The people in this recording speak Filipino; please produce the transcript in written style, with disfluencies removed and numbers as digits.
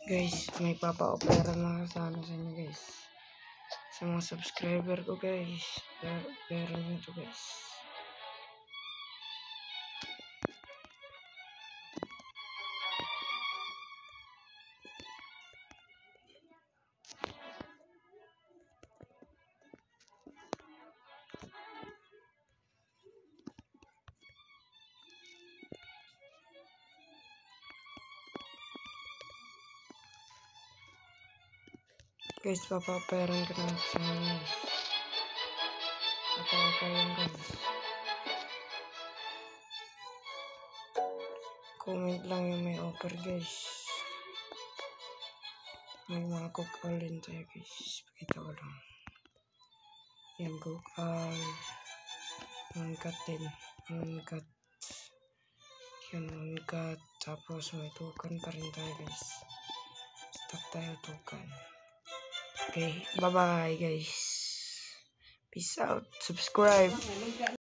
Guys, may papa-opera na sana sa inyo guys. Sa mga subscriber ko guys. Pero nyo to guys. Guys, papa-operan ko na sa inyo guys. Papa-operan guys. Comment lang yung may offer guys. May mga cook-all-in tayo guys. Pakita ko lang. Yan, cook-all. Uncut din. Uncut. Yan, uncut. Tapos may tukan pa rin tayo guys. Stock tayo tukan. Okay, bye-bye guys. Peace out. Subscribe.